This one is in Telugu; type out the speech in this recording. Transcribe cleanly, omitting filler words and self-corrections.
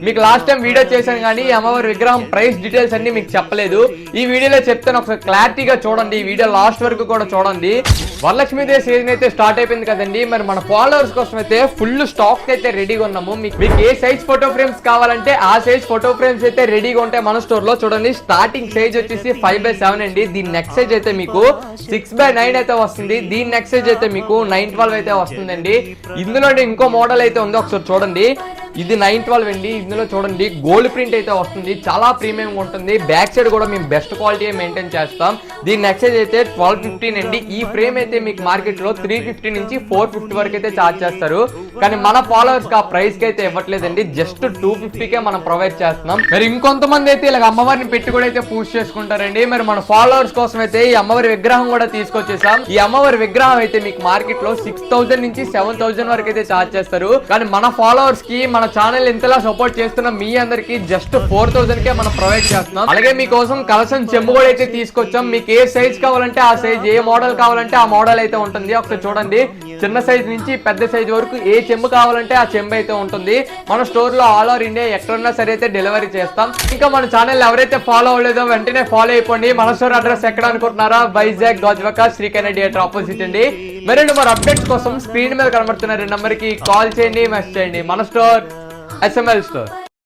మీకు లాస్ట్ టైం వీడియో చేశాను కానీ ఈ అమ్మవారి విగ్రహం ప్రైస్ డీటెయిల్స్ అన్ని మీకు చెప్పలేదు. ఈ వీడియోలో చెప్తాను, ఒకసారి క్లారిటీగా చూడండి. ఈ వీడియో లాస్ట్ వరకు కూడా చూడండి. వరలక్ష్మీదేవి సీజన్ అయితే స్టార్ట్ అయిపోయింది కదండి. మరి మన ఫాలోవర్స్ కోసం అయితే ఫుల్ స్టాక్ అయితే రెడీగా ఉన్నాము. మీకు ఏ సైజ్ ఫోటో ఫ్రేమ్స్ కావాలంటే ఆ సైజ్ ఫోటో ఫ్రేమ్స్ అయితే రెడీగా ఉంటాయి మన స్టోర్ లో. చూడండి, స్టార్టింగ్ సైజ్ వచ్చేసి 5/7 అండి. దీని నెక్స్ట్ సైజ్ అయితే మీకు 6/9 అయితే వస్తుంది. దీని నెక్స్ట్ సైజ్ అయితే మీకు 9/12 అయితే వస్తుందండి. ఇందులో ఇంకో మోడల్ అయితే ఉంది, ఒకసారి చూడండి. ఇది 9/12 అండి. ఇందులో చూడండి గోల్డ్ ప్రింట్ అయితే వస్తుంది, చాలా ప్రీమియం ఉంటుంది. బ్యాక్ సైడ్ కూడా మేము బెస్ట్ క్వాలిటీ మెయింటైన్ చేస్తాం. దీని నెక్స్ట్ సైజ్ అయితే 12/15 అండి. ఈ ఫ్రేమ్ అయితే మీకు మార్కెట్ లో 350 నుంచి 450 వరకు అయితే చార్జ్ చేస్తారు. కానీ మన ఫాలోవర్స్ కి ఆ ప్రైస్ కి అయితే ఇవ్వట్లేదండి, జస్ట్ 250 కే మనం ప్రొవైడ్ చేస్తున్నాం. మరి ఇంకొంతమంది అయితే ఇలా అమ్మవారిని పెట్టి కూడా అయితే పూజ చేసుకుంటారండి. మరి మన ఫాలోవర్స్ కోసం అయితే ఈ అమ్మవారి విగ్రహం కూడా తీసుకొచ్చేసాం. ఈ అమ్మవారి విగ్రహం అయితే మీకు మార్కెట్ లో 6000 నుంచి 7000 వరకు అయితే చార్జ్ చేస్తారు. కానీ మన ఫాలోవర్స్ కి మన ఛానల్ ఇంతలా సపోర్ట్ చేస్తున్న మీ అందరికి జస్ట్ 4000 కే మనం ప్రొవైడ్ చేస్తున్నాం. అలాగే మీకోసం కలసం చెంబు కూడా అయితే తీసుకొచ్చాం. మీకు ఏ సైజ్ కావాలంటే ఆ సైజ్, ఏ మోడల్ కావాలంటే ఆ మోడల్ అయితే ఉంటుంది. ఒకసారి చూడండి, చిన్న సైజ్ నుంచి పెద్ద సైజ్ వరకు ఏ చెంబు కావాలంటే ఆ చెంబు అయితే ఉంటుంది. మన స్టోర్ లో ఆల్ ఓవర్ ఇండియా ఎక్కడున్నా సరే అయితే డెలివరీ చేస్తాం. ఇంకా మన ఛానల్ ఎవరైతే ఫాలో అవ్వలేదో వెంటనే ఫాలో అయిపోండి. మన స్టోర్ అడ్రస్ ఎక్కడ అనుకుంటున్నారా? వైజాగ్ గాజువాక శ్రీకైనా థియేటర్ ఆపోజిట్ అండి. మరి అప్డేట్స్ కోసం స్క్రీన్ మీద కనబడుతున్న 2 నెంబర్ కి కాల్ చేయండి, మెసేజ్ చేయండి. మన స్టోర్ SML స్టోర్.